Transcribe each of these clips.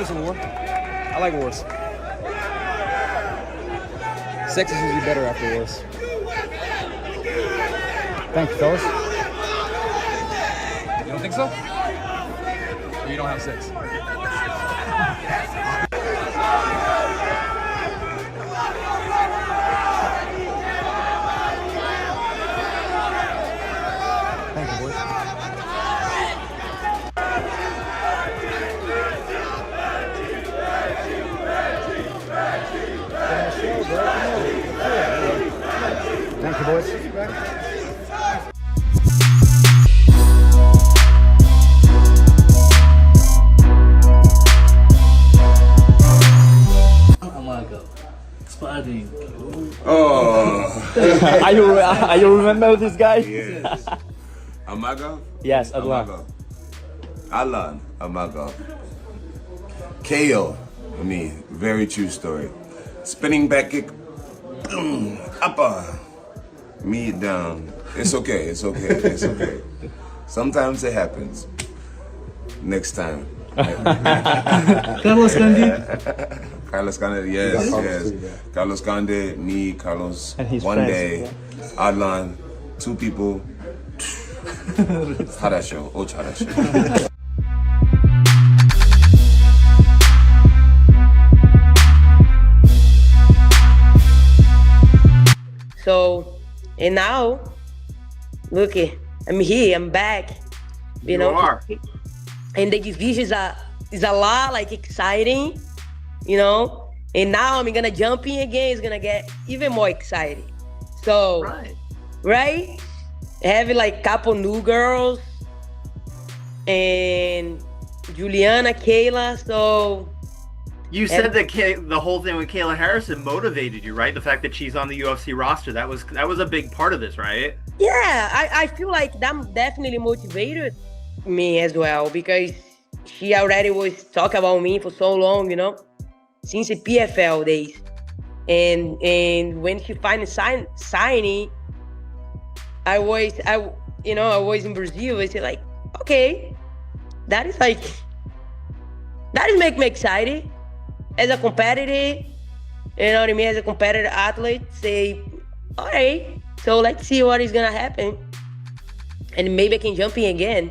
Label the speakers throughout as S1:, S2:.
S1: just a war. I like wars. Sex is usually better after wars.
S2: Thank you, fellas.
S1: You don't think so? Or you don't have sex?
S2: Thank you, boys. Thank you, boys.
S3: Sparring.
S4: Oh.
S2: Are you remember this guy?
S4: Yes. Amagov?
S2: Yes, Adlan.
S4: Amagov. Alan Amagov. KO. Very true story. Spinning back kick. Boom. Upper. Me down. It's okay. It's okay. It's okay. Sometimes it happens. Next time.
S3: Carlos Condit.
S4: Carlos Conde, yes. Carlos Conde, me, Carlos.
S2: And his
S4: one
S2: friends,
S4: day,
S2: yeah.
S4: Adlan, two people. Harasho, och harasho.
S5: So, and now, look, I'm here, I'm back. You know,
S3: are.
S5: and the division is a lot like exciting, you know. And now I'm gonna jump in again. It's gonna get even more exciting. So, right? Having like couple new girls and Juliana, Kayla. So
S3: You said that the whole thing with Kayla Harrison motivated you, right? The fact that she's on the UFC roster, that was a big part of this, right?
S5: yeah, I feel like that definitely motivated me as well, because she already was talking about me for so long, you know, since the PFL days. And when she finally signing, I was in Brazil. I said like, okay, that is make me excited as a competitor. You know what I mean? As a competitive athlete, say, all right, so let's see what is gonna happen, and maybe I can jump in again.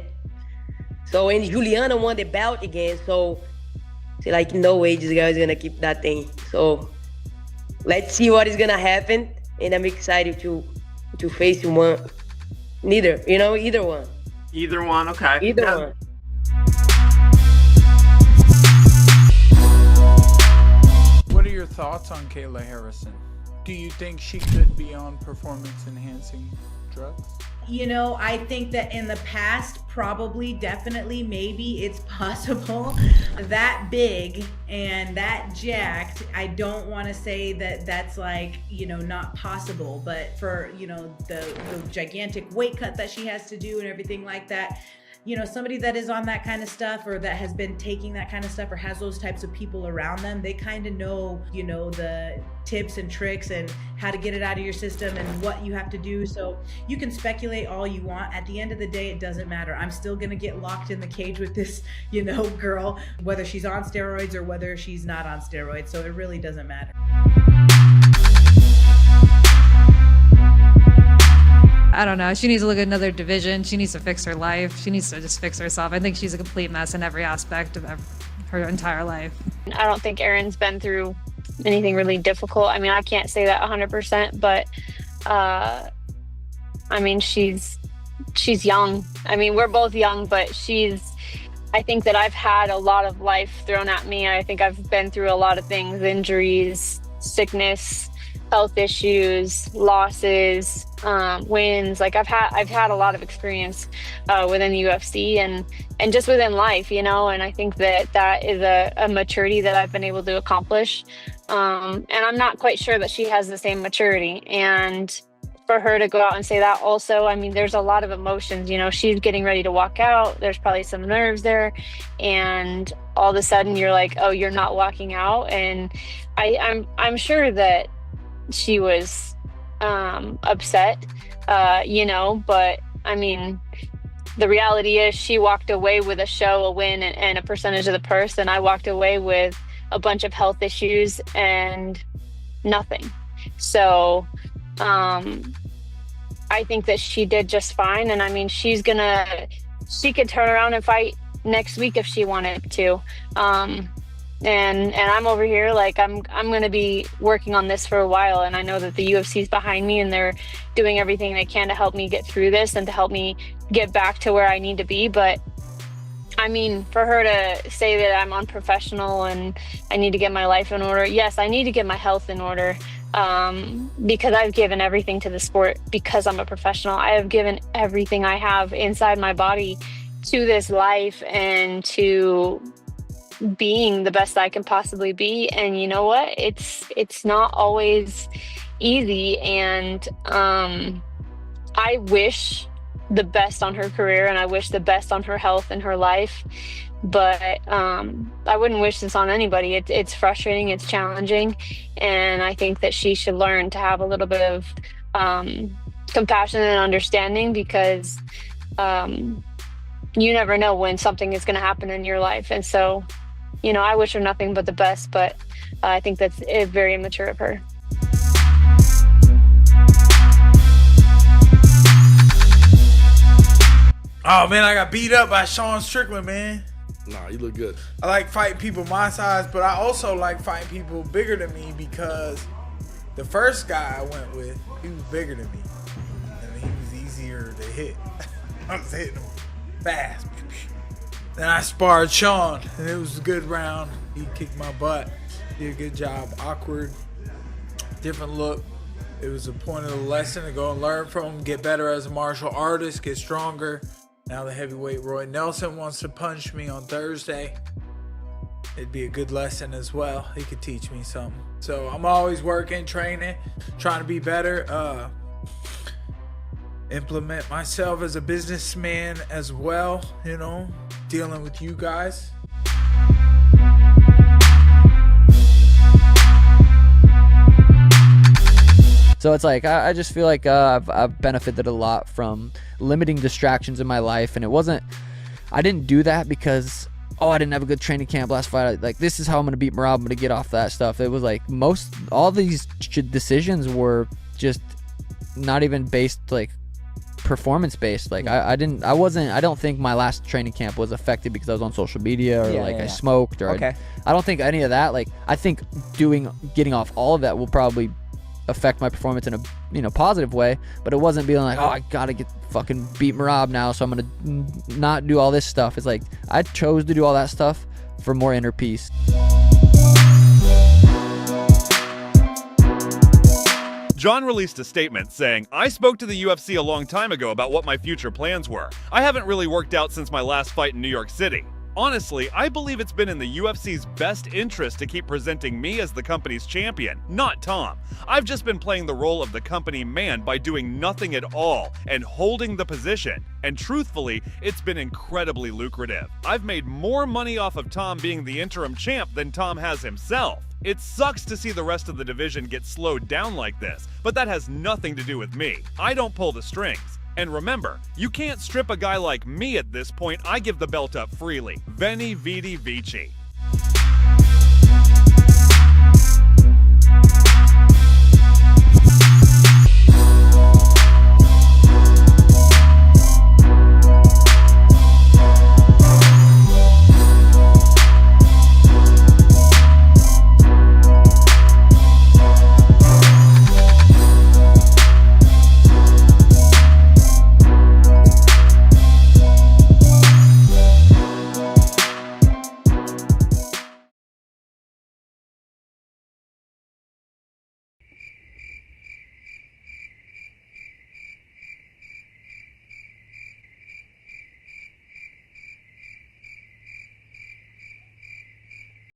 S5: So, and Juliana won the belt again. So, say like, no way, this guy is gonna keep that thing. So, let's see what is gonna happen, and I'm excited to face one. Either one.
S3: Either one, okay.
S5: Either one.
S6: What are your thoughts on Kayla Harrison? Do you think she could be on performance-enhancing drugs?
S7: You know, I think that in the past, probably, definitely, maybe it's possible. That big and that jacked, I don't want to say that that's like, not possible, but for, the gigantic weight cut that she has to do and everything like that, somebody that is on that kind of stuff, or that has been taking that kind of stuff, or has those types of people around them, they kind of know, the tips and tricks and how to get it out of your system and what you have to do. So you can speculate all you want. At the end of the day, it doesn't matter. I'm still gonna get locked in the cage with this, girl, whether she's on steroids or whether she's not on steroids. So it really doesn't matter.
S8: I don't know. She needs to look at another division. She needs to fix her life. She needs to just fix herself. I think she's a complete mess in every aspect of her entire life.
S9: I don't think Erin's been through anything really difficult. I mean, I can't say that 100%, but I mean, she's young. I mean, we're both young, but I think that I've had a lot of life thrown at me. I think I've been through a lot of things: injuries, sickness, health issues, losses, wins. Like I've had a lot of experience within the UFC and just within life, and I think that is a maturity that I've been able to accomplish. And I'm not quite sure that she has the same maturity. And for her to go out and say that also, I mean, there's a lot of emotions, she's getting ready to walk out. There's probably some nerves there. And all of a sudden you're like, oh, you're not walking out. And I'm sure that she was upset, but I mean, the reality is she walked away with a show, a win, and a percentage of the purse, and I walked away with a bunch of health issues and nothing. So I think that she did just fine. And I mean, she could turn around and fight next week if she wanted to. And I'm over here, like, I'm going to be working on this for a while. And I know that the UFC is behind me and they're doing everything they can to help me get through this and to help me get back to where I need to be. But I mean, for her to say that I'm unprofessional and I need to get my life in order. Yes, I need to get my health in order, because I've given everything to the sport because I'm a professional. I have given everything I have inside my body to this life and to being the best I can possibly be. And you know what? It's not always easy. And I wish the best on her career and I wish the best on her health and her life. But I wouldn't wish this on anybody. It's frustrating, it's challenging. And I think that she should learn to have a little bit of compassion and understanding, because you never know when something is going to happen in your life. And so, you know, I wish her nothing but the best, but I think that's very immature of her.
S6: Oh man, I got beat up by Sean Strickland, man.
S10: Nah, you look good.
S6: I like fighting people my size, but I also like fighting people bigger than me, because the first guy I went with, he was bigger than me. And he was easier to hit. I was hitting him fast. Then I sparred Sean, and it was a good round. He kicked my butt. Did a good job. Awkward. Different look. It was a point of the lesson to go and learn from him, get better as a martial artist, get stronger. Now the heavyweight Roy Nelson wants to punch me on Thursday. It'd be a good lesson as well. He could teach me something. So I'm always working, training, trying to be better. Implement myself as a businessman as well, you know, dealing with you guys.
S11: So it's like, I just feel like I've benefited a lot from limiting distractions in my life. And I didn't do that because, I didn't have a good training camp last fight. Like, this is how I'm going to beat Merab. I'm going to get off that stuff. It was like all these decisions were just not even based, like, performance based. Like, I don't think my last training camp was affected because I was on social media or I smoked or I don't think any of that. Like, I think getting off all of that will probably affect my performance in a positive way, but it wasn't being like, I gotta get fucking beat Merab now, so I'm gonna not do all this stuff. It's like, I chose to do all that stuff for more inner peace.
S12: Jon released a statement saying, "I spoke to the UFC a long time ago about what my future plans were. I haven't really worked out since my last fight in New York City. Honestly, I believe it's been in the UFC's best interest to keep presenting me as the company's champion, not Tom. I've just been playing the role of the company man by doing nothing at all and holding the position. And truthfully, it's been incredibly lucrative. I've made more money off of Tom being the interim champ than Tom has himself. It sucks to see the rest of the division get slowed down like this, but that has nothing to do with me. I don't pull the strings. And remember, you can't strip a guy like me at this point. I give the belt up freely. Veni Vidi Vici."